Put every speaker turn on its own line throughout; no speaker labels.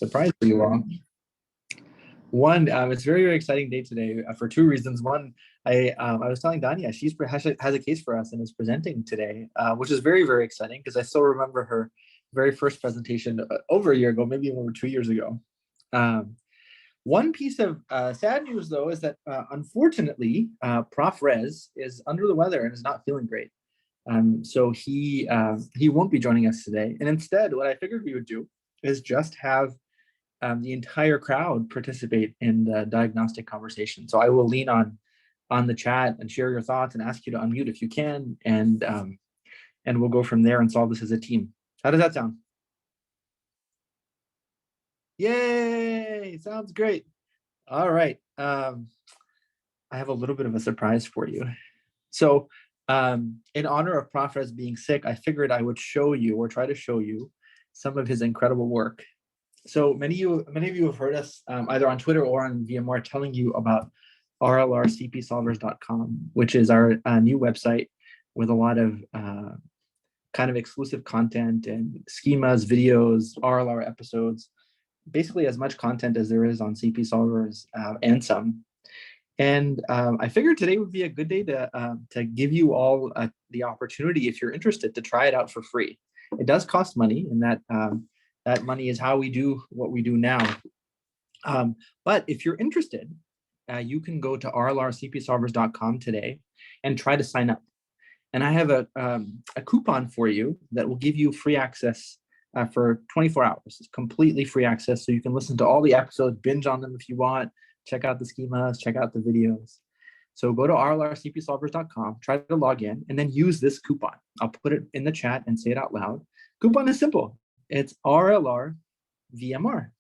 surprise for you all. One, it's a very, very exciting day today for two reasons. One, I was telling Dania, she's has a case for us and is presenting today, which is very, very exciting because I still remember her very first presentation over a year ago, maybe over 2 years ago. One piece of sad news, though, is that unfortunately, Prof. Rez is under the weather and is not feeling great. So he won't be joining us today. And instead, what I figured we would do is just have the entire crowd participate in the diagnostic conversation. So I will lean on the chat and share your thoughts and ask you to unmute if you can, and we'll go from there and solve this as a team. How does that sound? Yay! Sounds great. All right. I have a little bit of a surprise for you. So in honor of Prof. Rez being sick, I figured I would show you or try to show you some of his incredible work. So many of you have heard us either on Twitter or on VMR telling you about rlrcpsolvers.com, which is our new website with a lot of kind of exclusive content and schemas, videos, RLR episodes, basically as much content as there is on CP Solvers and some. And I figured today would be a good day to give you all the opportunity, if you're interested, to try it out for free. It does cost money, and that money is how we do what we do now. But if you're interested, you can go to rlrcpsolvers.com today and try to sign up. And I have a coupon for you that will give you free access for 24 hours. It's completely free access, so you can listen to all the episodes, binge on them if you want, check out the schemas, check out the videos. So go to rlrcpsolvers.com, try to log in, and then use this coupon. I'll put it in the chat and say it out loud. Coupon is simple. It's RLR VMR,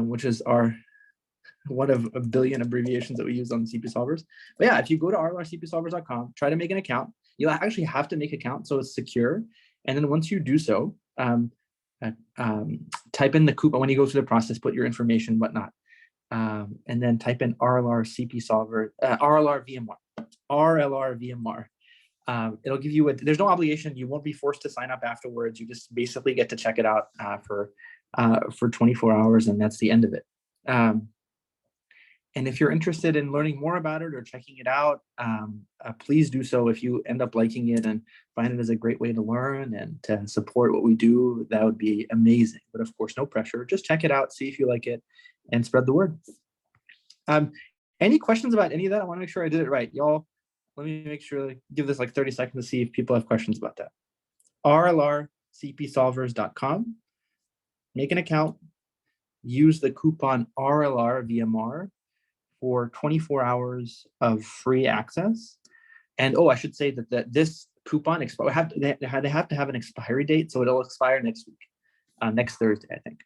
which is our one of a billion abbreviations that we use on CP Solvers. But yeah, if you go to rlrcpsolvers.com, try to make an account. You'll actually have to make an account so it's secure. And then once you do so, type in the coupon. When you go through the process, put your information, whatnot. And then type in RLR CP Solver, RLR VMR. It'll give you there's no obligation. You won't be forced to sign up afterwards. You just basically get to check it out for 24 hours, and that's the end of it. And if you're interested in learning more about it or checking it out, please do so. If you end up liking it and find it as a great way to learn and to support what we do, that would be amazing. But of course, no pressure. Just check it out, see if you like it, and spread the word. Any questions about any of that? I want to make sure I did it right. Y'all, let me make sure, give this like 30 seconds to see if people have questions about that. rlrcpsolvers.com. Make an account. Use the coupon RLRVMR for 24 hours of free access. And I should say that this coupon they have to have an expiry date, so it'll expire next week, next Thursday, I think.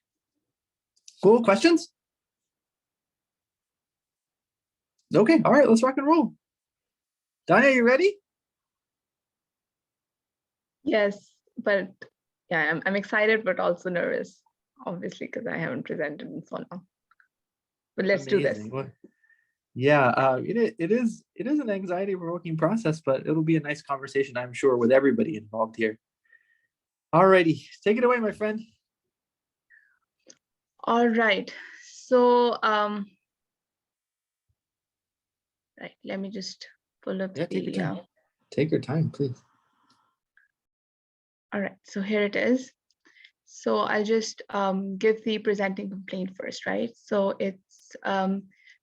Cool. Questions? Okay. All right. Let's rock and roll. Dania, you ready?
Yes, but yeah, I'm excited, but also nervous, obviously, because I haven't presented in so long. But let's do this.
Yeah, it is an anxiety-provoking process, but it'll be a nice conversation, I'm sure, with everybody involved here. All righty, take it away, my friend.
All right. So, right, let me just pull up the PDF.
Take your time, please.
All right, so here it is. So I'll just give the presenting complaint first, right? So it's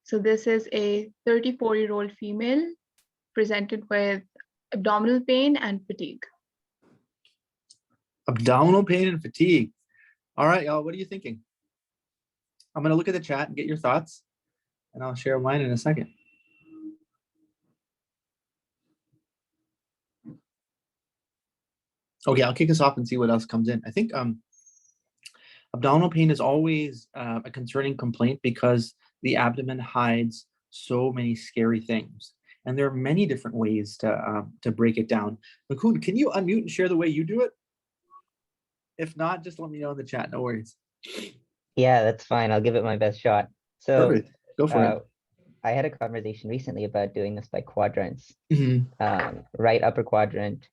so this is a 34-year-old female presented with abdominal pain and fatigue.
Abdominal pain and fatigue. All right, y'all, what are you thinking? I'm going to look at the chat and get your thoughts, and I'll share mine in a second. Okay, I'll kick us off and see what else comes in. I think abdominal pain is always a concerning complaint because the abdomen hides so many scary things. And there are many different ways to break it down. Mukund, can you unmute and share the way you do it? If not, just let me know in the chat, no worries.
Yeah, that's fine. I'll give it my best shot. So
perfect. Go for it.
I had a conversation recently about doing this by quadrants.
Mm-hmm.
Right upper quadrant,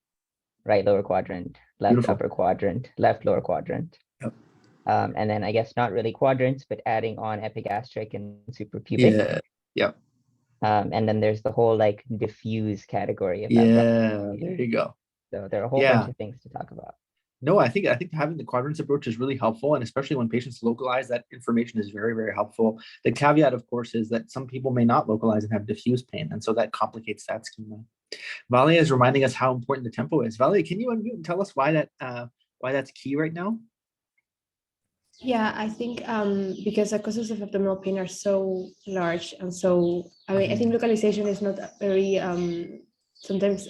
right lower quadrant, left
Beautiful.
upper quadrant, left lower quadrant.
Yep.
And then I guess not really quadrants, but adding on epigastric and suprapubic.
Yeah. Yeah.
And then there's the whole like diffuse category of
Yeah. There you go.
So there are a whole
Yeah.
bunch of things to talk about.
No, I think having the quadrants approach is really helpful, and especially when patients localize, that information is very, very helpful. The caveat, of course, is that some people may not localize and have diffuse pain, and so that complicates that schema. Valia is reminding us how important the tempo is. Valia, can you unmute and tell us why that's key right now?
Yeah, I think because the causes of abdominal pain are so large, and so I think localization is not a very sometimes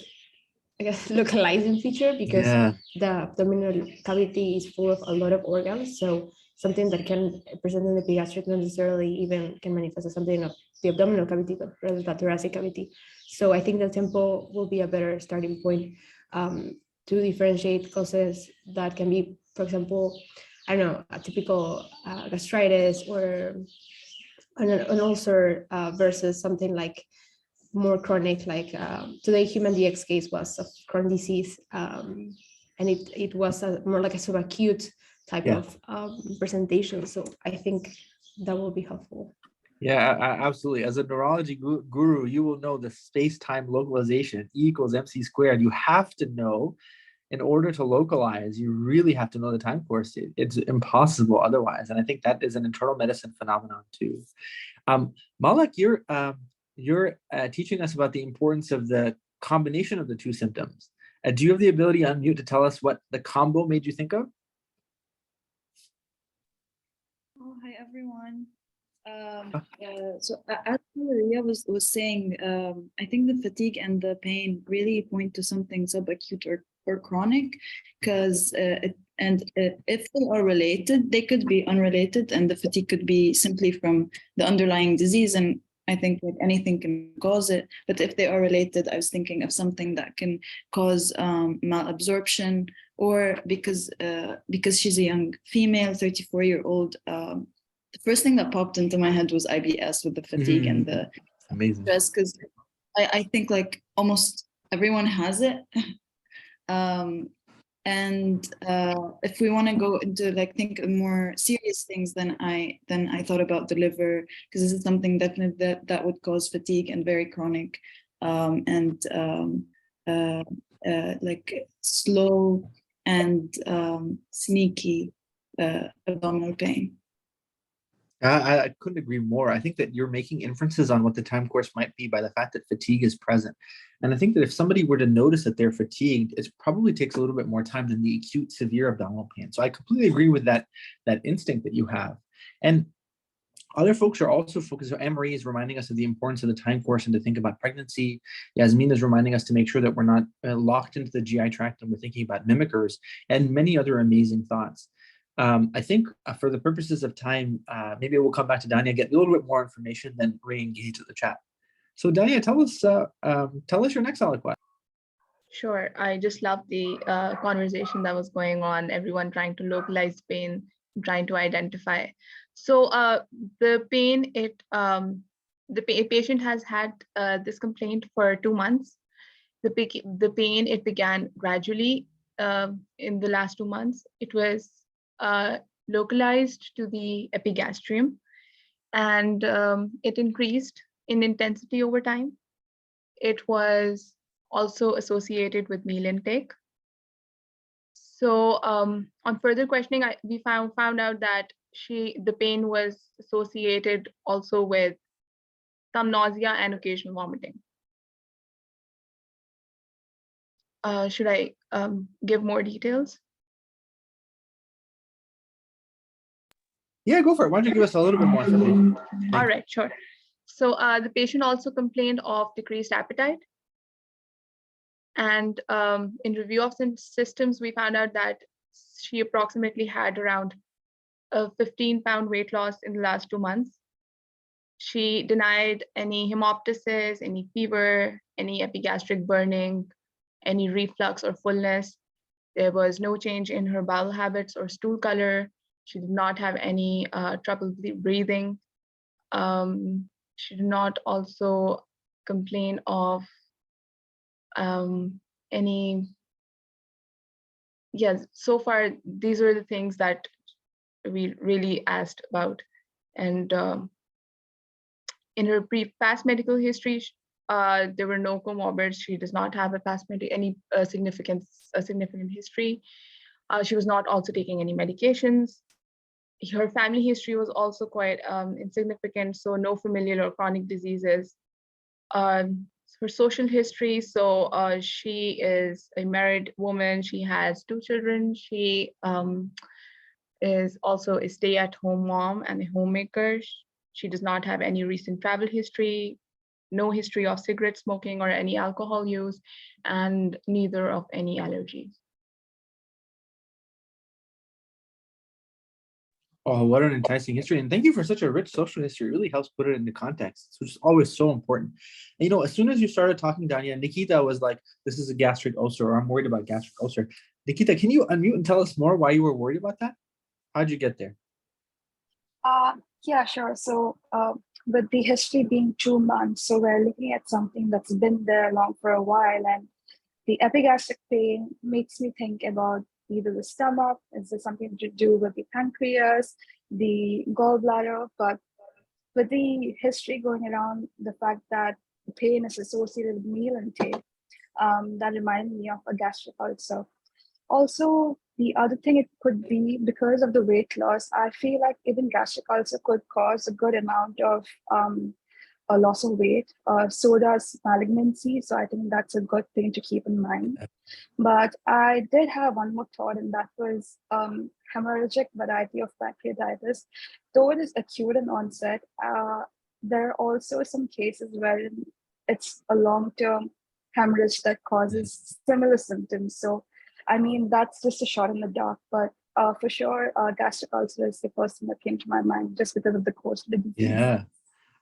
I guess localizing feature, because
Yeah.
the abdominal cavity is full of a lot of organs. So something that can present in the pediatric not necessarily even can manifest as something of the abdominal cavity, but rather the thoracic cavity. So I think the tempo will be a better starting point to differentiate causes that can be, for example, I don't know, a typical gastritis or an ulcer versus something like more chronic, like today human DX case was of Crohn's disease, and it was more like a sort of acute type of presentation. So I think that will be helpful.
Yeah, absolutely. As a neurology guru, you will know the space-time localization, E equals MC squared. You have to know, in order to localize, you really have to know the time course. It's impossible otherwise. And I think that is an internal medicine phenomenon too. Malak, you're teaching us about the importance of the combination of the two symptoms. Do you have the ability to unmute to tell us what the combo made you think of?
Oh, hi everyone. So as Maria was saying, I think the fatigue and the pain really point to something subacute or chronic, because if they are related, they could be unrelated, and the fatigue could be simply from the underlying disease, and I think like anything can cause it. But if they are related, I was thinking of something that can cause malabsorption, or because she's a young female, 34-year-old. The first thing that popped into my head was IBS with the fatigue and the
amazing
stress, because I think like almost everyone has it. And if we want to go into like think of more serious things, then I thought about the liver, because this is something definitely that would cause fatigue and very chronic, like slow and sneaky abdominal pain.
I couldn't agree more. I think that you're making inferences on what the time course might be by the fact that fatigue is present. And I think that if somebody were to notice that they're fatigued, it probably takes a little bit more time than the acute severe abdominal pain. So I completely agree with that instinct that you have. And other folks are also focused. Anne-Marie is reminding us of the importance of the time course and to think about pregnancy. Yasmin is reminding us to make sure that we're not locked into the GI tract and we're thinking about mimickers, and many other amazing thoughts. I think for the purposes of time, maybe we'll come back to Dania, get a little bit more information, then re-engage with the chat. So Dania, tell us your next aliquot.
Sure. I just love the conversation that was going on, everyone trying to localize pain, trying to identify. So the pain, the patient has had this complaint for 2 months. The pain, it began gradually in the last 2 months. It was localized to the epigastrium, and it increased in intensity over time. It was also associated with meal intake. So on further questioning, we found out that the pain was associated also with some nausea and occasional vomiting. Should I give more details?
Yeah, go for it. Why don't you give us a little bit more information?
All right, sure. So the patient also complained of decreased appetite. And in review of some systems, we found out that she approximately had around a 15-pound weight loss in the last 2 months. She denied any hemoptysis, any fever, any epigastric burning, any reflux or fullness. There was no change in her bowel habits or stool color. She did not have any trouble breathing. She did not also complain of any. Yes, so far these are the things that we really asked about. And in her past medical history, there were no comorbids. She does not have a any significant history. She was not also taking any medications. Her family history was also quite insignificant, so no familial or chronic diseases. Her social history, so she is a married woman. She has 2 children. She is also a stay-at-home mom and a homemaker. She does not have any recent travel history, no history of cigarette smoking or any alcohol use, and neither of any allergies.
Oh, what an enticing history. And thank you for such a rich social history. It really helps put it into context, which is always so important. And, you know, as soon as you started talking, Danya, Nikita was like, this is a gastric ulcer, or I'm worried about gastric ulcer. Nikita, can you unmute and tell us more why you were worried about that? How'd you get there?
Yeah, sure. So with the history being 2 months, so we're looking at something that's been there long for a while, and the epigastric pain makes me think about either the stomach, is there something to do with the pancreas, the gallbladder, but with the history going around, the fact that the pain is associated with meal intake, that reminded me of a gastric ulcer. Also, the other thing it could be because of the weight loss. I feel like even gastric ulcer could cause a good amount of a loss of weight. So does malignancy. So I think that's a good thing to keep in mind. But I did have one more thought, and that was hemorrhagic variety of pancreatitis. Though it is acute in onset, there are also some cases where it's a long-term hemorrhage that causes similar symptoms. So I mean, that's just a shot in the dark, but for sure, gastric ulcer is the first thing that came to my mind just because of the course of the disease.
Yeah,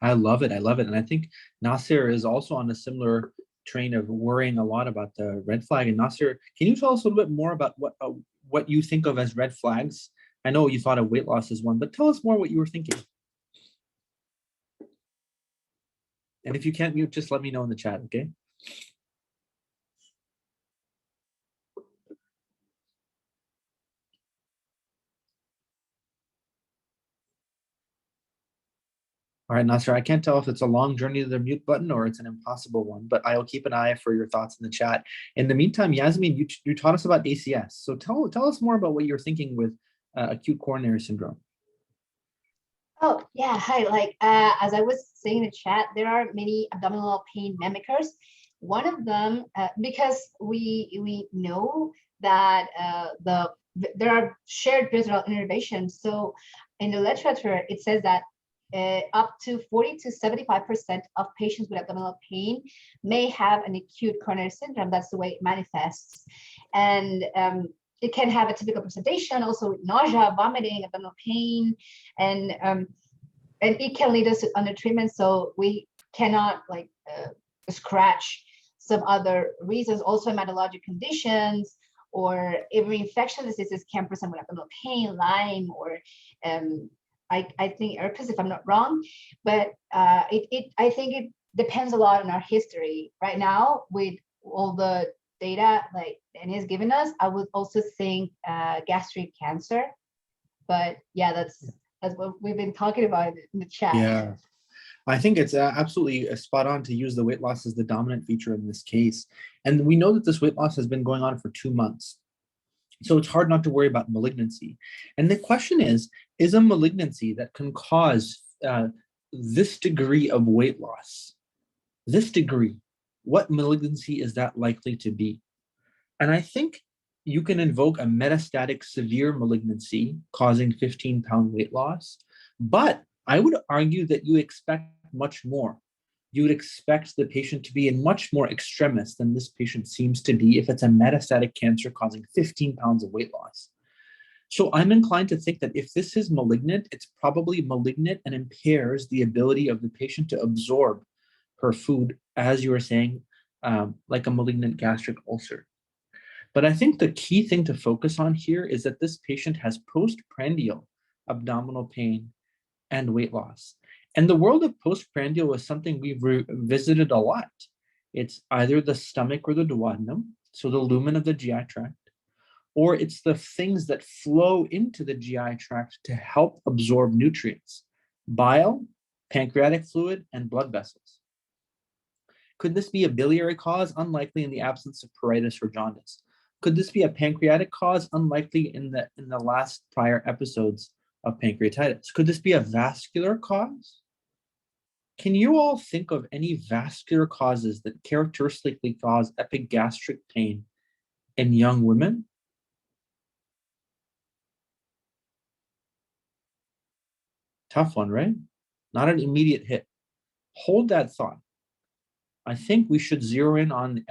I love it. I love it. And I think Nasir is also on a similar train of worrying a lot about the red flag. And Nasir, can you tell us a little bit more about what you think of as red flags? I know you thought of weight loss as one, but tell us more what you were thinking. And if you can't mute, just let me know in the chat, okay? All right, Nasser, I can't tell if it's a long journey to the mute button or it's an impossible one, but I'll keep an eye for your thoughts in the chat. In the meantime, Yasmin, you taught us about ACS. So tell us more about what you're thinking with acute coronary syndrome.
Oh, yeah. Hi. As I was saying in the chat, there are many abdominal pain mimickers. One of them, because we know that there are shared visceral innervations. So in the literature, it says that up to 40 to 75% of patients with abdominal pain may have an acute coronary syndrome. That's the way it manifests. And it can have a typical presentation, also nausea, vomiting, abdominal pain, and it can lead us to under treatment. So we cannot scratch some other reasons. Also hematologic conditions or even infection diseases can present with abdominal pain, Lyme, or I think herpes, if I'm not wrong, but I think it depends a lot on our history. Right now, with all the data like Danny has given us, I would also think gastric cancer. But yeah, that's what we've been talking about in the chat.
Yeah, I think it's absolutely spot on to use the weight loss as the dominant feature in this case. And we know that this weight loss has been going on for 2 months. So it's hard not to worry about malignancy. And the question is a malignancy that can cause this degree of weight loss, this degree, what malignancy is that likely to be? And I think you can invoke a metastatic severe malignancy causing 15-pound weight loss, but I would argue that you expect much more. You would expect the patient to be in much more extremis than this patient seems to be if it's a metastatic cancer causing 15 pounds of weight loss. So I'm inclined to think that if this is malignant, it's probably malignant and impairs the ability of the patient to absorb her food, as you were saying, like a malignant gastric ulcer. But I think the key thing to focus on here is that this patient has postprandial abdominal pain and weight loss. And the world of postprandial is something we've visited a lot. It's either the stomach or the duodenum, so the lumen of the GI tract, or it's the things that flow into the GI tract to help absorb nutrients, bile, pancreatic fluid, and blood vessels. Could this be a biliary cause? Unlikely in the absence of pruritus or jaundice. Could this be a pancreatic cause? Unlikely in the last prior episodes of pancreatitis. Could this be a vascular cause? Can you all think of any vascular causes that characteristically cause epigastric pain in young women? Tough one, right? Not an immediate hit. Hold that thought. I think we should zero in on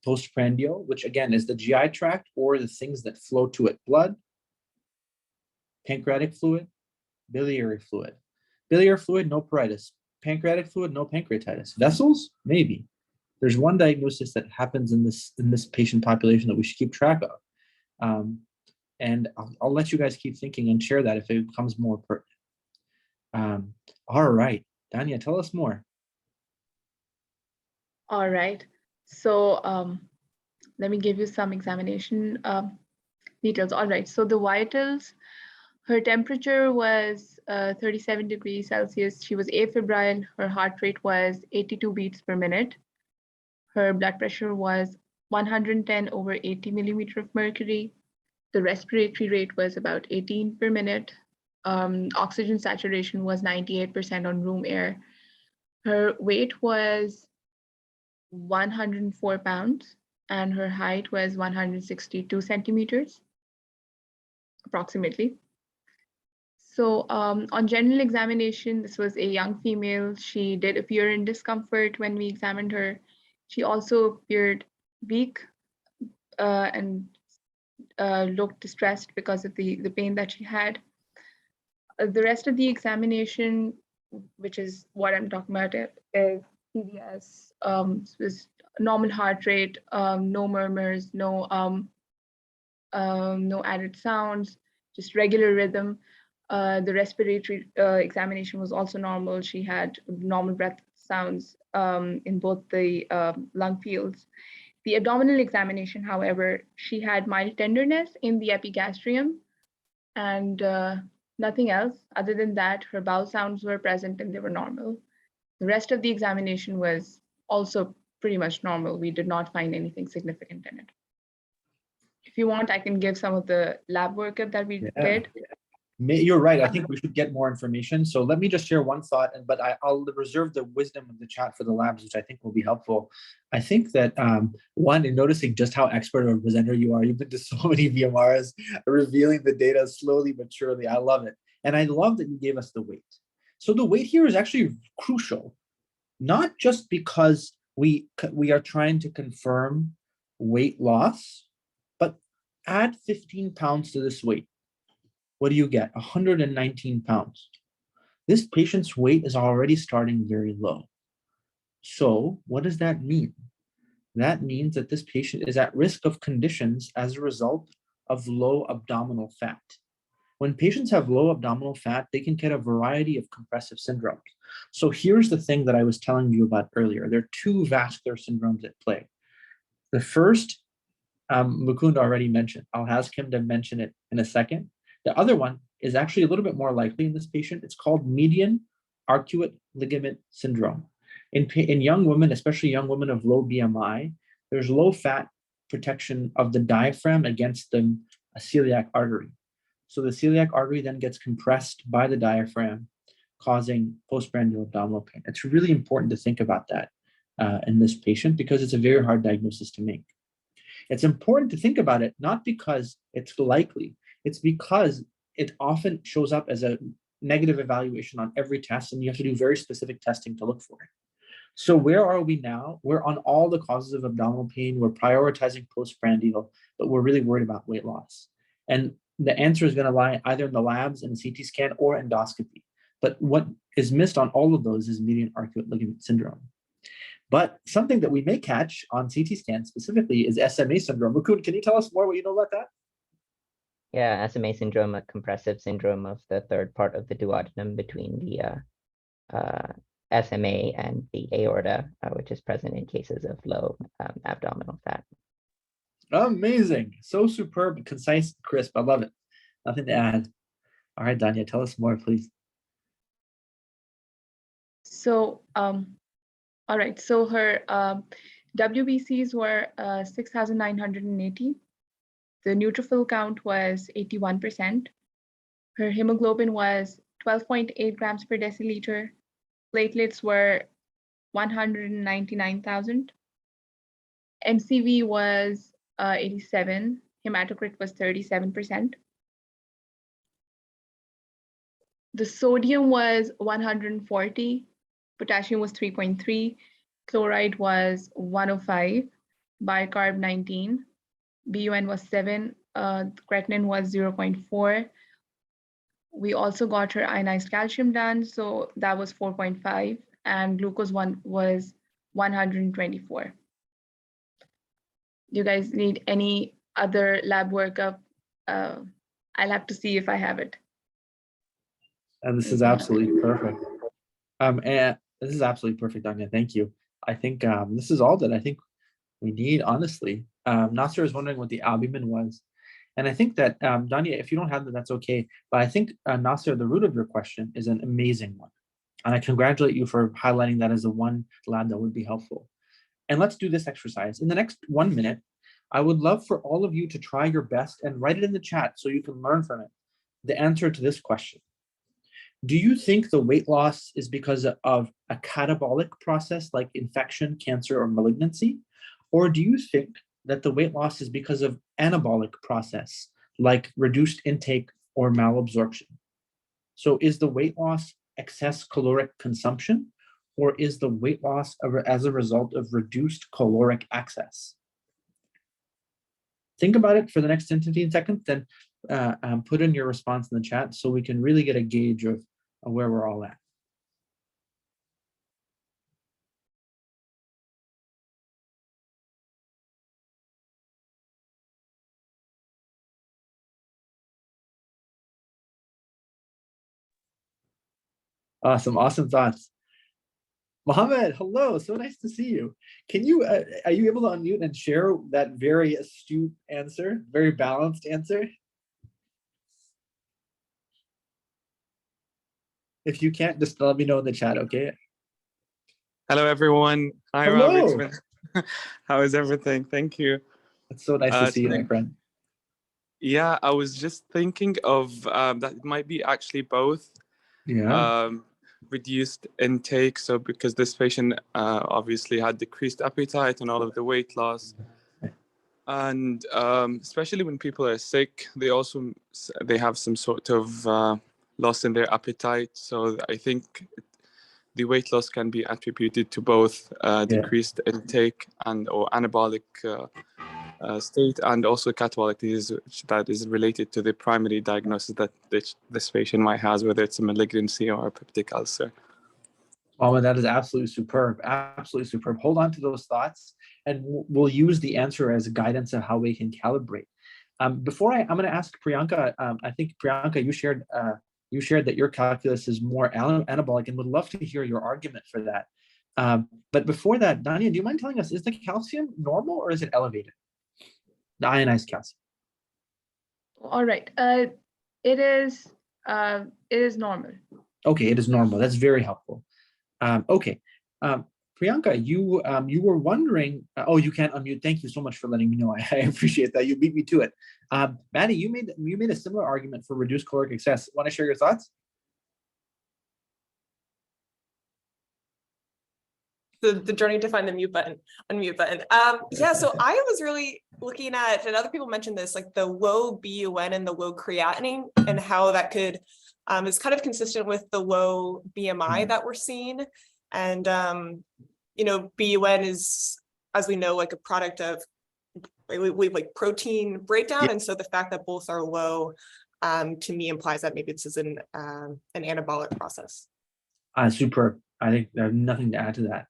postprandial, which again is the GI tract or the things that flow to it: blood, pancreatic fluid, biliary fluid. Biliary fluid, no pruritus. Pancreatic fluid, no pancreatitis. Vessels, maybe. There's one diagnosis that happens in this patient population that we should keep track of. And I'll let you guys keep thinking and share that if it becomes more pertinent. All right, Danya, tell us more.
All right. So let me give you some examination details. All right. So the vitals, her temperature was 37 degrees Celsius. She was afebrile. Her heart rate was 82 beats per minute. Her blood pressure was 110 over 80 millimeter of mercury. The respiratory rate was about 18 per minute. Oxygen saturation was 98% on room air. Her weight was 104 pounds and her height was 162 centimeters, approximately. So on general examination, this was a young female. She did appear in discomfort when we examined her. She also appeared weak and looked distressed because of the pain that she had. The rest of the examination, which is what I'm talking about, is CVS, was normal heart rate, no murmurs, no added sounds, just regular rhythm. The respiratory examination was also normal. She had normal breath sounds in both the lung fields. The abdominal examination, however, she had mild tenderness in the epigastrium and nothing else. Other than that, her bowel sounds were present and they were normal. The rest of the examination was also pretty much normal. We did not find anything significant in it. If you want, I can give some of the lab workup that we did.
You're right. I think we should get more information. So let me just share one thought, but I'll reserve the wisdom of the chat for the labs, which I think will be helpful. I think that one, in noticing just how expert of a presenter you are, you've been to so many VMRs, revealing the data slowly but surely. I love it. And I love that you gave us the weight. So the weight here is actually crucial, not just because we are trying to confirm weight loss, but add 15 pounds to this weight. What do you get? 119 pounds. This patient's weight is already starting very low. So what does that mean? That means that this patient is at risk of conditions as a result of low abdominal fat. When patients have low abdominal fat, they can get a variety of compressive syndromes. So here's the thing that I was telling you about earlier. There are two vascular syndromes at play. The first, Mukund already mentioned. I'll ask him to mention it in a second. The other one is actually a little bit more likely in this patient. It's called median arcuate ligament syndrome. In young women, especially young women of low BMI, there's low fat protection of the diaphragm against the celiac artery. So the celiac artery then gets compressed by the diaphragm, causing postprandial abdominal pain. It's really important to think about that in this patient because it's a very hard diagnosis to make. It's important to think about it, not because it's likely, it's because it often shows up as a negative evaluation on every test, and you have to do very specific testing to look for it. So where are we now? We're on all the causes of abdominal pain. We're prioritizing postprandial, but we're really worried about weight loss. And the answer is going to lie either in the labs, in the CT scan, or endoscopy. But what is missed on all of those is median arcuate ligament syndrome. But something that we may catch on CT scan specifically is SMA syndrome. Mukund, can you tell us more what you know about that?
Yeah, SMA syndrome, a compressive syndrome of the third part of the duodenum between the SMA and the aorta, which is present in cases of low abdominal fat.
Amazing. So superb, concise, crisp. I love it. Nothing to add. All right, Danya, tell us more, please.
So, all right. So her WBCs were 6,980. The neutrophil count was 81%. Her hemoglobin was 12.8 grams per deciliter. Platelets were 199,000. MCV was 87. Hematocrit was 37%. The sodium was 140. Potassium was 3.3. Chloride was 105. Bicarb 19. BUN was 7. Creatinine was 0.4. We also got her ionized calcium done, so that was 4.5, and glucose was 124. Do you guys need any other lab workup? I'll have to see if I have it.
And this is absolutely perfect. And this is absolutely perfect, Danya. Thank you. I think this is all that I think we need, honestly. Nasser is wondering what the albumin was. And I think that, Danya, if you don't have that, that's okay. But I think, Nasser, the root of your question is an amazing one. And I congratulate you for highlighting that as the one lab that would be helpful. And let's do this exercise. In the next 1 minute, I would love for all of you to try your best and write it in the chat so you can learn from it. The answer to this question. Do you think the weight loss is because of a catabolic process like infection, cancer, or malignancy? Or do you think that the weight loss is because of anabolic process like reduced intake or malabsorption? So is the weight loss excess caloric consumption, or is the weight loss as a result of reduced caloric access? Think about it for the next 10 to 15 seconds, then put in your response in the chat so we can really get a gauge of where we're all at. Awesome thoughts. Mohammed, hello, so nice to see you. Can you, are you able to unmute and share that very astute answer, very balanced answer? If you can't, just let me know in the chat, okay?
Hello, everyone. Hi,
Hello.
Rob. How is everything? Thank you.
It's so nice to see you, my friend.
Yeah, I was just thinking of that it might be actually both.
Yeah.
Reduced intake. So because this patient obviously had decreased appetite and all of the weight loss. And especially when people are sick, they have some sort of loss in their appetite. So I think the weight loss can be attributed to both decreased intake and or anabolic state, and also catabolic disease that is related to the primary diagnosis that this patient might have, whether it's a malignancy or a peptic ulcer.
Oh, that is absolutely superb. Absolutely superb. Hold on to those thoughts, and we'll use the answer as guidance of how we can calibrate. Before I'm going to ask Priyanka. I think Priyanka, you shared that your calculus is more anabolic, and would love to hear your argument for that. But before that, Danya, do you mind telling us, is the calcium normal or is it elevated? The ionized calcium.
All right. It is normal. Okay,
it is normal. That's very helpful. Okay. Priyanka, you were wondering. Oh, you can't unmute. Thank you so much for letting me know. I appreciate that. You beat me to it. Maddie, you made a similar argument for reduced caloric excess. Want to share your thoughts?
The journey to find the unmute button. Yeah, so I was really looking at, and other people mentioned this, like the low BUN and the low creatinine, and how that could is kind of consistent with the low BMI that we're seeing. And you know, BUN is, as we know, like a product of like protein breakdown, and so the fact that both are low to me implies that maybe this is an anabolic process.
Superb. I think there's nothing to add to that.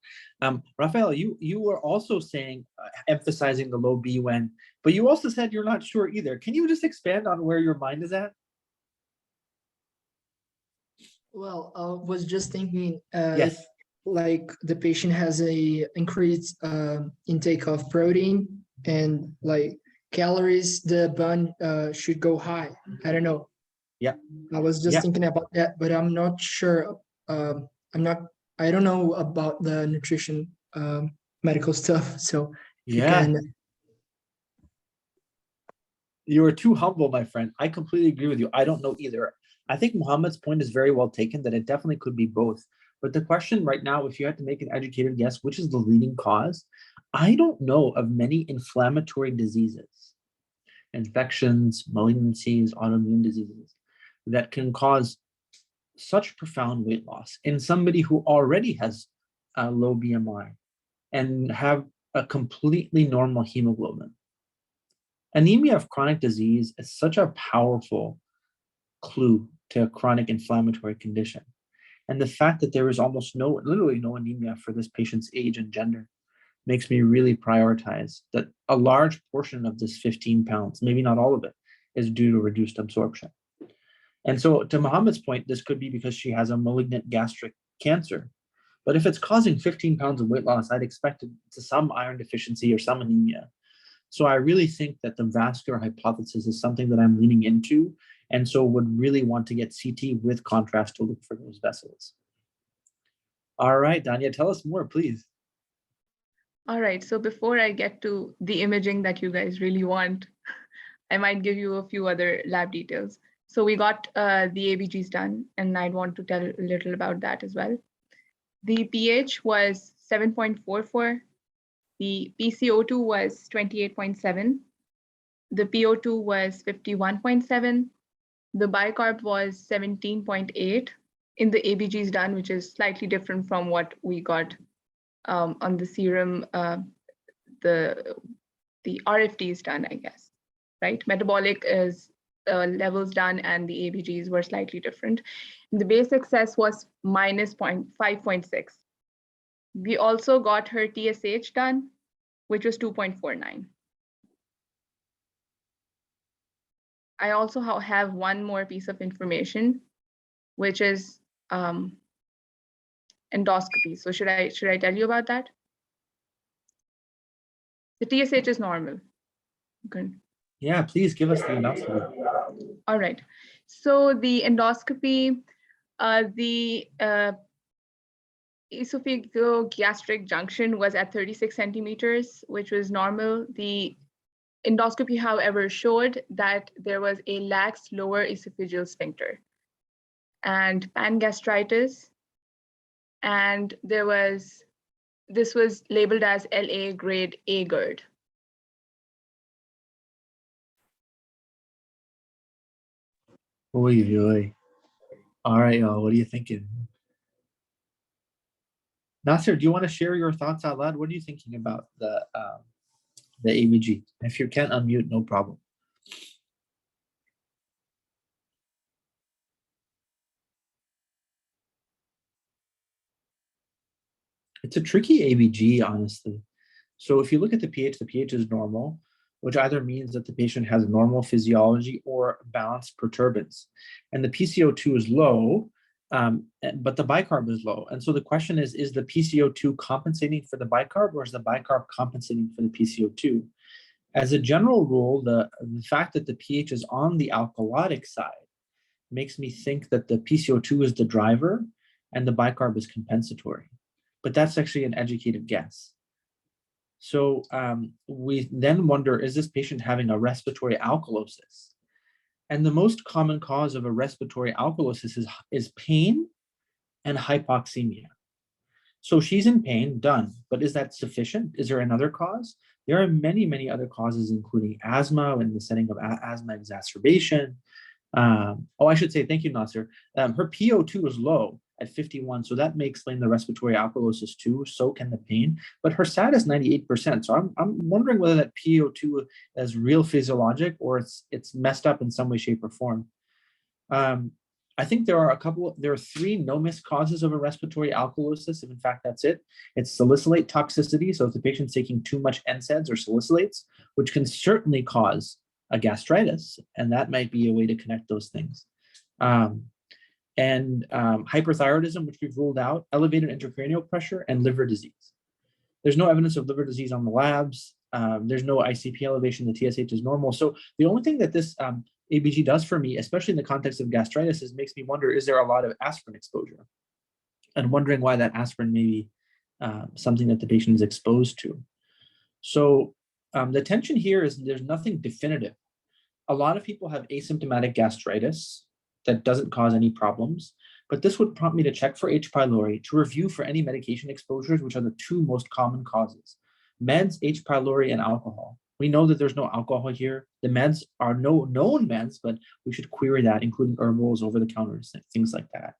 Raphael, you were also saying, emphasizing the low BUN, but you also said you're not sure either. Can you just expand on where your mind is at?
Well, I was just thinking,
yes,
if, like, the patient has a increased intake of protein, and like calories the bun should go high. I don't know.
Yeah.
I was just
Yeah.
thinking about that, but I'm not sure. I don't know about the nutrition medical stuff. So if you
Yeah.
can,
You are too humble, my friend. I completely agree with you. I don't know either. I think Muhammad's point is very well taken that it definitely could be both. But the question right now, if you had to make an educated guess, which is the leading cause, I don't know of many inflammatory diseases, infections, malignancies, autoimmune diseases that can cause such profound weight loss in somebody who already has a low BMI and have a completely normal hemoglobin. Anemia of chronic disease is such a powerful clue to a chronic inflammatory condition. And the fact that there is almost literally no anemia for this patient's age and gender makes me really prioritize that a large portion of this 15 pounds, maybe not all of it, is due to reduced absorption. And so to Muhammad's point, this could be because she has a malignant gastric cancer. But if it's causing 15 pounds of weight loss, I'd expect it to some iron deficiency or some anemia. So I really think that the vascular hypothesis is something that I'm leaning into, and so would really want to get CT with contrast to look for those vessels. All right, Danya, tell us more, please.
All right, so before I get to the imaging that you guys really want, I might give you a few other lab details. So we got the ABGs done, and I'd want to tell a little about that as well. The pH was 7.44. The PCO2 was 28.7. The PO2 was 51.7. The bicarb was 17.8 in the ABGs done, which is slightly different from what we got on the serum, the RFTs done, I guess, right? Metabolic is levels done, and the ABGs were slightly different. The base excess was minus 5.6. We also got her TSH done, which was 2.49. I also have one more piece of information, which is endoscopy. So should I tell you about that? The TSH is normal. Good.
Yeah, please give us the endoscopy.
All right. So the endoscopy, the esophagogastric junction was at 36 centimeters, which was normal. The endoscopy, however, showed that there was a lax lower esophageal sphincter and pangastritis, and this was labeled as LA grade A GERD.
Oy, oy. All right, y'all, what are you thinking? Nasser, do you want to share your thoughts out loud? What are you thinking about the ABG? If you can't unmute, no problem. It's a tricky ABG, honestly. So if you look at the pH is normal, which either means that the patient has normal physiology or balanced perturbance. And the PCO2 is low, but the bicarb is low. And so the question is the PCO2 compensating for the bicarb, or is the bicarb compensating for the PCO2? As a general rule, the fact that the pH is on the alkalotic side makes me think that the PCO2 is the driver and the bicarb is compensatory. But that's actually an educated guess. So we then wonder, is this patient having a respiratory alkalosis? And the most common cause of a respiratory alkalosis is pain and hypoxemia. So she's in pain, done. But is that sufficient? Is there another cause? There are many, many other causes, including asthma in the setting of asthma exacerbation. I should say, thank you, Nasser. Her PO2 is low at 51, so that may explain the respiratory alkalosis too. So can the pain, but her SAT is 98%. So I'm wondering whether that PO2 is real physiologic or it's messed up in some way, shape, or form. I think there are three no-miss causes of a respiratory alkalosis. If in fact that's it, it's salicylate toxicity. So if the patient's taking too much NSAIDs or salicylates, which can certainly cause a gastritis, and that might be a way to connect those things. Hyperthyroidism, which we've ruled out, elevated intracranial pressure, and liver disease. There's no evidence of liver disease on the labs. There's no ICP elevation. The TSH is normal. So the only thing that this ABG does for me, especially in the context of gastritis, is makes me wonder, is there a lot of aspirin exposure? And wondering why that aspirin may be something that the patient is exposed to. So the tension here is there's nothing definitive. A lot of people have asymptomatic gastritis that doesn't cause any problems, but this would prompt me to check for H. pylori, to review for any medication exposures, which are the two most common causes: meds, H. pylori, and alcohol. We know that there's no alcohol here. The meds are no known meds, but we should query that, including herbals, over-the-counter, things like that.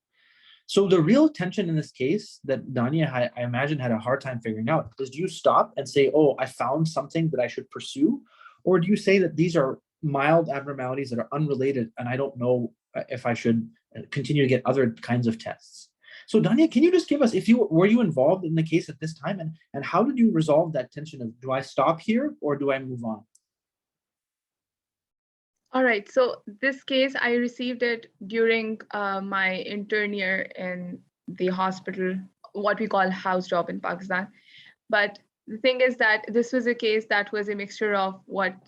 So the real tension in this case that Dania, I imagine, had a hard time figuring out is, do you stop and say, oh, I found something that I should pursue? Or do you say that these are mild abnormalities that are unrelated and I don't know if I should continue to get other kinds of tests? So Dania, can you just give us, were you involved in the case at this time, and how did you resolve that tension of, do I stop here or do I move on?
All right, so this case, I received it during my intern year in the hospital, what we call house job in Pakistan. But the thing is that this was a case that was a mixture of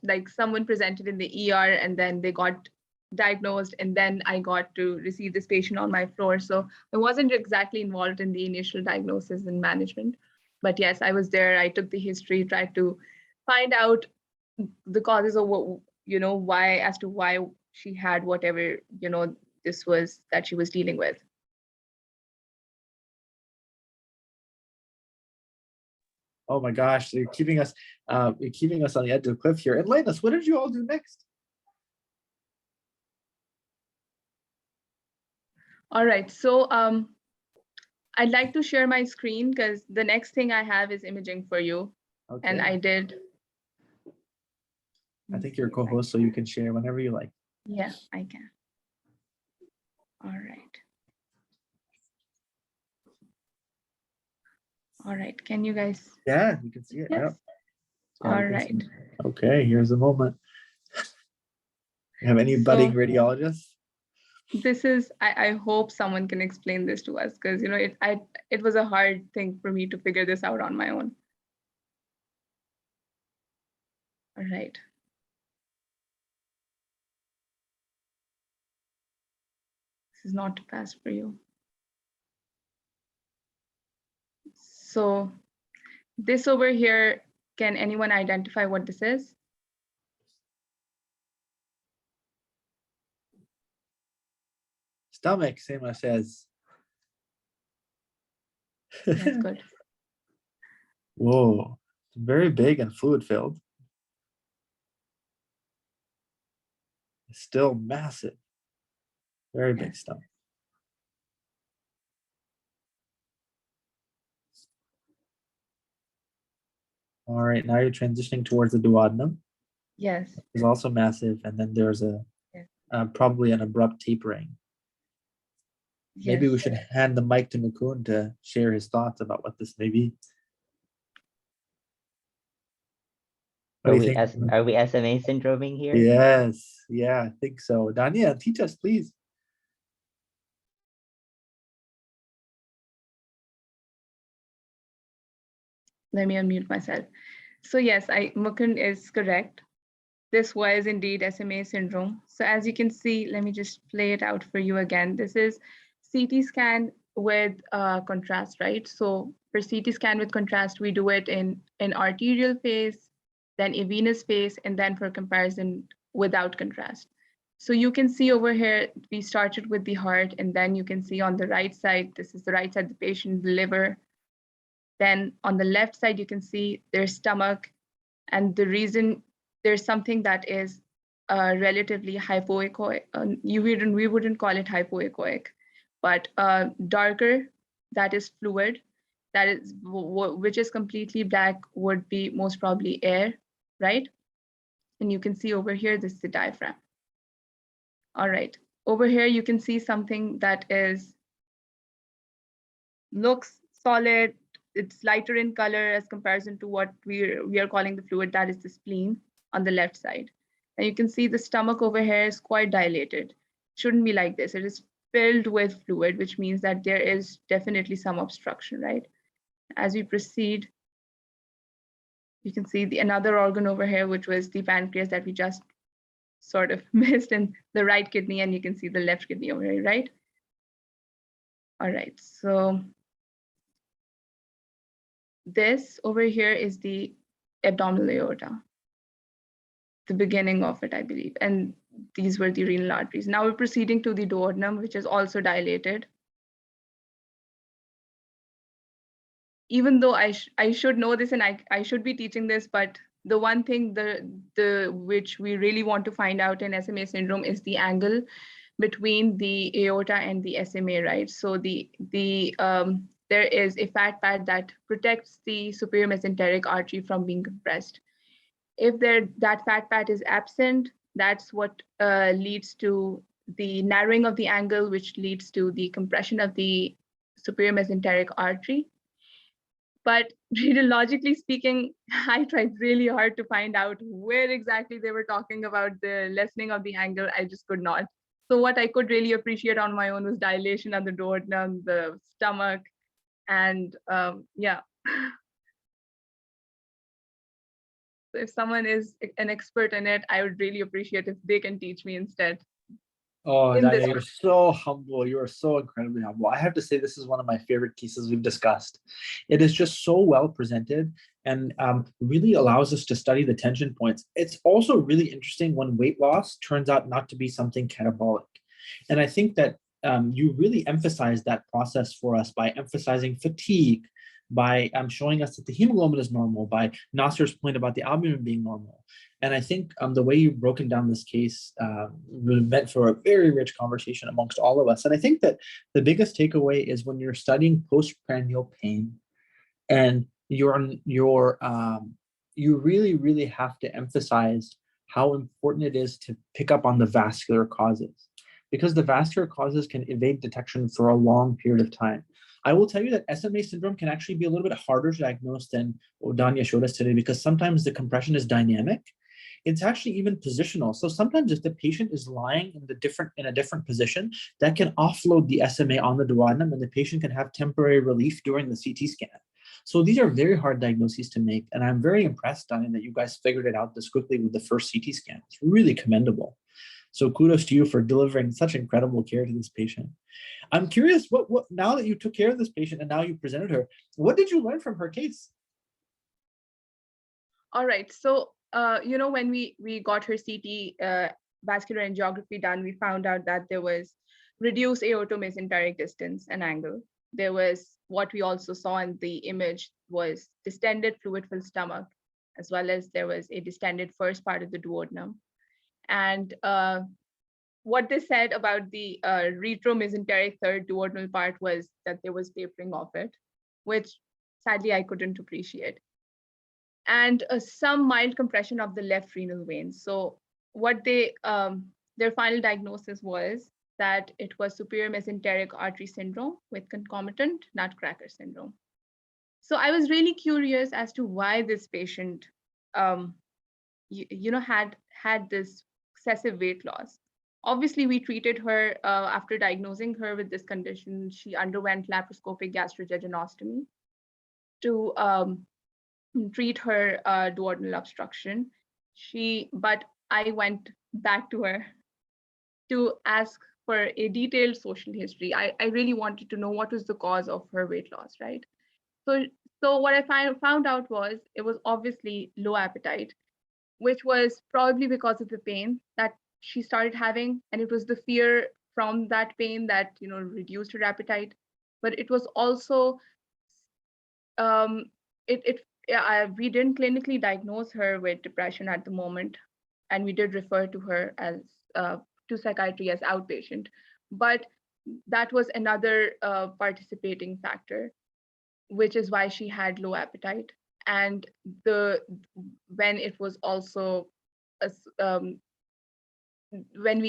like someone presented in the ER and then they got diagnosed, and then I got to receive this patient on my floor. So I wasn't exactly involved in the initial diagnosis and management. But yes, I was there. I took the history, tried to find out the causes of what, why she had whatever, this was that she was dealing with.
Oh my gosh, you're keeping us on the edge of the cliff here. Enlighten us, what did you all do next?
All right, so I'd like to share my screen because the next thing I have is imaging for you. Okay. And I did.
I think you're a co-host, so you can share whenever you like.
Yeah, I can. All right. All right, can you guys?
Yeah, you can see it.
Yes.
Yeah.
All right.
Okay, here's a moment. You have any budding radiologists?
This is, I hope someone can explain this to us, because it was a hard thing for me to figure this out on my own. All right. This is not fast for you. So this over here, can anyone identify what this is?
Stomach, Seema says.
That's good.
Whoa, it's very big and fluid filled. It's still massive. Very big stomach. All right, now you're transitioning towards the duodenum.
Yes.
It's also massive, and then there's probably an abrupt tapering. Yes. Maybe we should hand the mic to Mukund to share his thoughts about what this may be.
Are we SMA syndroming here?
Yes, yeah, I think so. Dania, teach us, please.
Let me unmute myself. So yes, Mukund is correct. This was indeed SMA syndrome. So as you can see, let me just play it out for you again. This is CT scan with contrast, right? So for CT scan with contrast, we do it in an arterial phase, then a venous phase, and then for comparison without contrast. So you can see over here, we started with the heart, and then you can see on the right side, this is the right side of the patient, the liver. Then on the left side, you can see their stomach. And the reason there's something that is relatively hypoechoic, we wouldn't call it hypoechoic, but darker, that is fluid, that is which is completely black would be most probably air, right? And you can see over here, this is the diaphragm. All right, over here you can see something that looks solid. It's lighter in color as comparison to what we are calling the fluid, that is the spleen on the left side. And you can see the stomach over here is quite dilated. Shouldn't be like this. It is filled with fluid, which means that there is definitely some obstruction, right? As we proceed, you can see another organ over here, which was the pancreas that we just sort of missed, and the right kidney, and you can see the left kidney over here, right? All right, so this over here is the abdominal aorta, the beginning of it, I believe. And these were the renal arteries. Now we're proceeding to the duodenum, which is also dilated. Even though I should know this and I should be teaching this, but the one thing which we really want to find out in SMA syndrome is the angle between the aorta and the SMA, right? So there is a fat pad that protects the superior mesenteric artery from being compressed. If that fat pad is absent, that's what leads to the narrowing of the angle, which leads to the compression of the superior mesenteric artery. But radiologically speaking, I tried really hard to find out where exactly they were talking about the lessening of the angle. I just could not. So what I could really appreciate on my own was dilation of the duodenum, the stomach, and yeah. So if someone is an expert in it, I would really appreciate if they can teach me instead.
Oh,
in
Danya,
this-
you're so humble. You are so incredibly humble. I have to say, this is one of my favorite cases we've discussed. It is just so well presented and really allows us to study the tension points. It's also really interesting when weight loss turns out not to be something catabolic. And I think that you really emphasize that process for us by emphasizing fatigue, by showing us that the hemoglobin is normal, by Nasser's point about the albumin being normal. And I think the way you've broken down this case really meant for a very rich conversation amongst all of us. And I think that the biggest takeaway is when you're studying postprandial pain, and you really, really have to emphasize how important it is to pick up on the vascular causes, because the vascular causes can evade detection for a long period of time. I will tell you that SMA syndrome can actually be a little bit harder to diagnose than what Danya showed us today, because sometimes the compression is dynamic. It's actually even positional. So sometimes if the patient is lying in a different position, that can offload the SMA on the duodenum, and the patient can have temporary relief during the CT scan. So these are very hard diagnoses to make. And I'm very impressed, Danya, that you guys figured it out this quickly with the first CT scan. It's really commendable. So kudos to you for delivering such incredible care to this patient. I'm curious, what now that you took care of this patient and now you presented her, what did you learn from her case?
All right, so when we got her CT vascular angiography done, we found out that there was reduced aortomesenteric distance and angle. There was, what we also saw in the image was distended fluid-filled stomach, as well as there was a distended first part of the duodenum. And what they said about the retromesenteric third duodenal part was that there was tapering of it, which sadly I couldn't appreciate. And some mild compression of the left renal vein. So what their final diagnosis was that it was superior mesenteric artery syndrome with concomitant nutcracker syndrome. So I was really curious as to why this patient had this excessive weight loss. Obviously, we treated her after diagnosing her with this condition. She underwent laparoscopic gastrojejunectomy to treat her duodenal obstruction. But I went back to her to ask for a detailed social history. I really wanted to know what was the cause of her weight loss, right? So what I found out was it was obviously low appetite, which was probably because of the pain that she started having, and it was the fear from that pain that reduced her appetite. But it was also we didn't clinically diagnose her with depression at the moment, and we did refer to her as to psychiatry as outpatient. But that was another participating factor, which is why she had low appetite. And when it was also when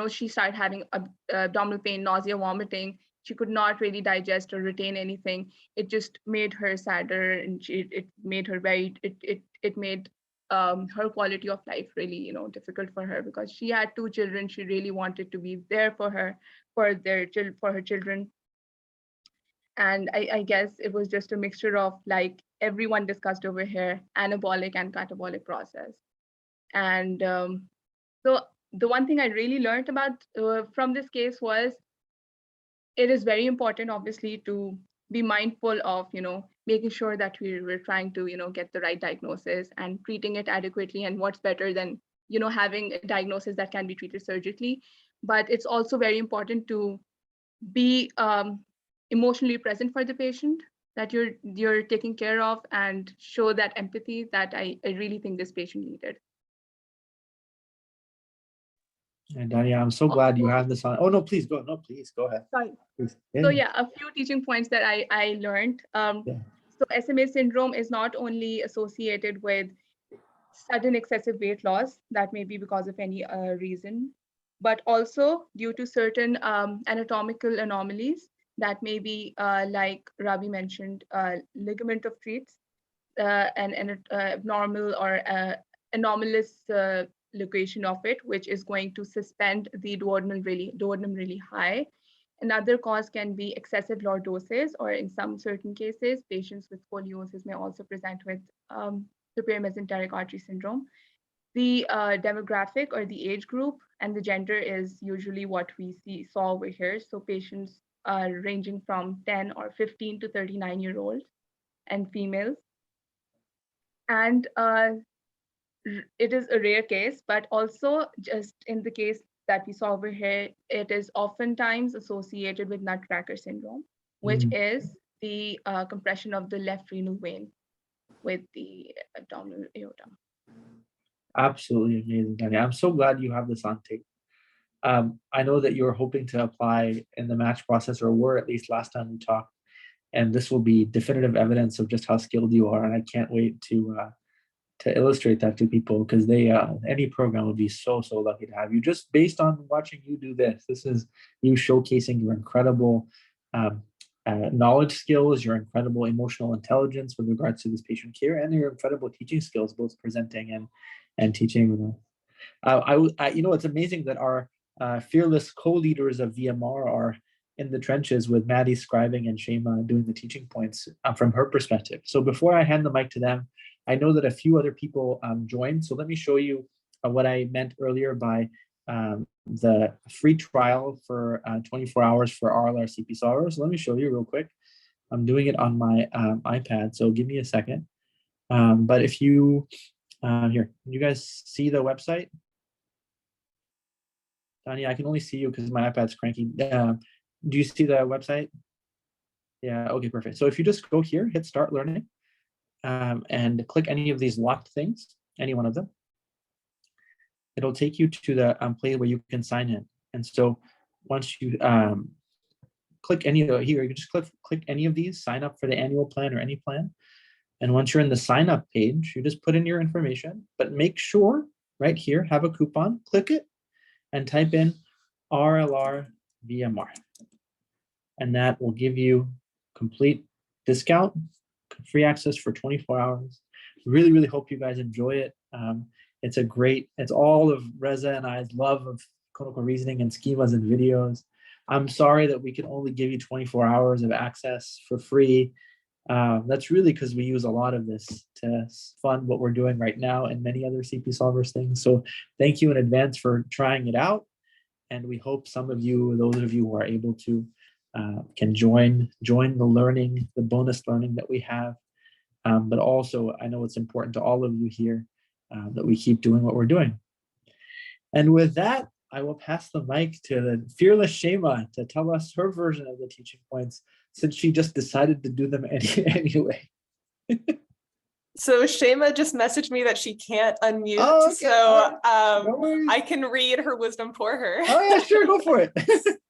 she started having abdominal pain, nausea, vomiting, she could not really digest or retain anything. It just made her sadder, and it made her it made her quality of life really difficult for her, because she had 2 children. She really wanted to be there for her children. And I guess it was just a mixture of, like everyone discussed over here, anabolic and catabolic process. And so the one thing I really learned about from this case was it is very important, obviously, to be mindful of, making sure that we're trying to, get the right diagnosis and treating it adequately. And what's better than, having a diagnosis that can be treated surgically. But it's also very important to be emotionally present for the patient that you're taking care of, and show that empathy that I really think this patient needed.
And Dania, I'm so glad you have this on. Oh no, please go. No, please go ahead.
Sorry.
Please.
So yeah, a few teaching points that I learned. So SMA syndrome is not only associated with sudden excessive weight loss that may be because of any reason, but also due to certain anatomical anomalies that may be, like Ravi mentioned, ligament of Treats, an abnormal or anomalous location of it, which is going to suspend the duodenum really high. Another cause can be excessive lordosis, or in some certain cases, patients with scoliosis may also present with superior mesenteric artery syndrome. The demographic or the age group and the gender is usually what we saw over here. So patients are ranging from 10 or 15 to 39-year-olds and females. And it is a rare case, but also just in the case that we saw over here, it is oftentimes associated with nutcracker syndrome, which is the compression of the left renal vein with the abdominal aorta.
Absolutely amazing, Dania. I'm so glad you have this on tape. I know that you're hoping to apply in the match process, or were at least last time we talked, and this will be definitive evidence of just how skilled you are. And I can't wait to illustrate that to people, because they any program would be so lucky to have you, just based on watching you do this. This is you showcasing your incredible knowledge skills, your incredible emotional intelligence with regards to this patient care, and your incredible teaching skills, both presenting and teaching. It's amazing that our fearless co-leaders of VMR are in the trenches with Maddie scribing and Shema doing the teaching points from her perspective. So before I hand the mic to them, I know that a few other people joined. So let me show you what I meant earlier by the free trial for 24 hours for RLR CP solvers. So let me show you real quick. I'm doing it on my iPad, so give me a second. But if you, here, you guys see the website? Tanya, I can only see you because my iPad's cranky. Do you see the website? Yeah, okay, perfect. So if you just go here, hit start learning, and click any of these locked things, any one of them, it'll take you to the place where you can sign in. And so once you click any of the, here, you can just click any of these, sign up for the annual plan or any plan. And once you're in the sign up page, you just put in your information, but make sure right here, have a coupon, click it, and type in RLR VMR. And that will give you complete discount, free access for 24 hours. Really hope you guys enjoy it. It's all of Reza and I's love of clinical reasoning and schemas and videos. I'm sorry that we can only give you 24 hours of access for free. That's really because we use a lot of this to fund what we're doing right now and many other CP Solvers things. So thank you in advance for trying it out. And we hope some of you, those of you who are able to, can join the learning, the bonus learning that we have. But also, I know it's important to all of you here that we keep doing what we're doing. And with that, I will pass the mic to the fearless Shema to tell us her version of the teaching points, since she just decided to do them anyway.
So Shema just messaged me that she can't unmute,
oh, okay.
So
No
I can read her wisdom for her.
Oh yeah, sure, go for it.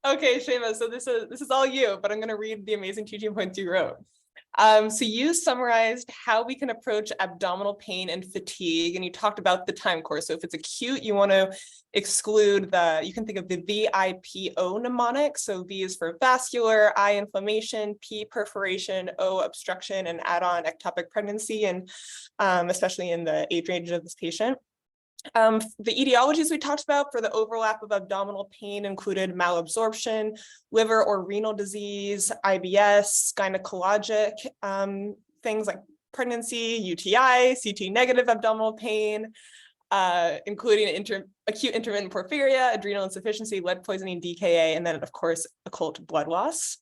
Okay, Shema, so this is all you, but I'm going to read the amazing teaching points you wrote. So you summarized how we can approach abdominal pain and fatigue, and you talked about the time course. So if it's acute, you want to exclude you can think of the VIPO mnemonic. So V is for vascular, I inflammation, P perforation, O obstruction, and add on ectopic pregnancy, and especially in the age range of this patient. The etiologies we talked about for the overlap of abdominal pain included malabsorption, liver or renal disease, IBS, gynecologic things like pregnancy, UTI, CT negative abdominal pain, including acute intermittent porphyria, adrenal insufficiency, lead poisoning, DKA, and then of course, occult blood loss.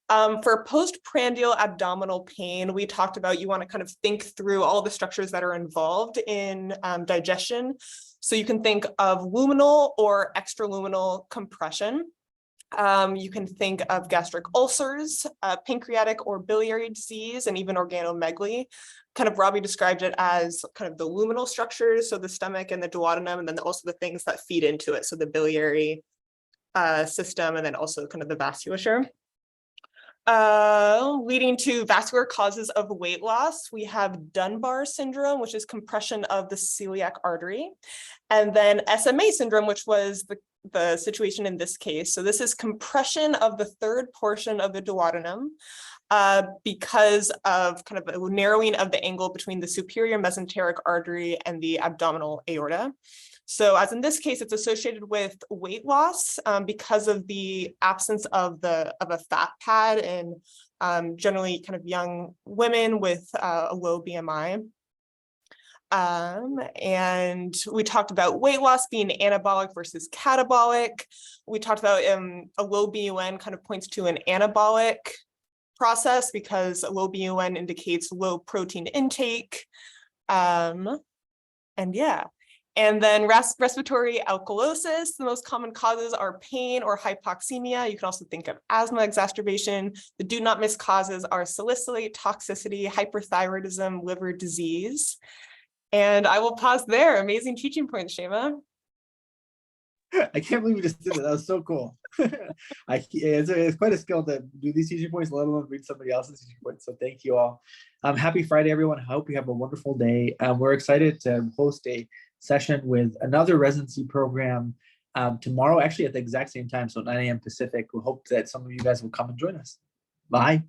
For postprandial abdominal pain, we talked about you want to kind of think through all the structures that are involved in digestion. So you can think of luminal or extraluminal compression. You can think of gastric ulcers, pancreatic or biliary disease, and even organomegaly. Kind of Robbie described it as kind of the luminal structures, so the stomach and the duodenum, and then also the things that feed into it, so the biliary system, and then also kind of the vasculature. Leading to vascular causes of weight loss, we have Dunbar syndrome, which is compression of the celiac artery, and then SMA syndrome, which was the situation in this case. So this is compression of the third portion of the duodenum because of kind of a narrowing of the angle between the superior mesenteric artery and the abdominal aorta. So as in this case, it's associated with weight loss because of the absence of a fat pad in generally kind of young women with a low BMI. And we talked about weight loss being anabolic versus catabolic. We talked about a low BUN kind of points to an anabolic process because a low BUN indicates low protein intake. And yeah. And then respiratory alkalosis, the most common causes are pain or hypoxemia. You can also think of asthma exacerbation. The do not miss causes are salicylate, toxicity, hyperthyroidism, liver disease. And I will pause there. Amazing teaching points, Shema.
I can't believe you just did it. That was so cool. It's quite a skill to do these teaching points, let alone read somebody else's teaching points. So thank you all. Happy Friday, everyone. I hope you have a wonderful day. We're excited to host a session with another residency program tomorrow, actually at the exact same time, so 9 a.m. Pacific. We hope that some of you guys will come and join us. Bye.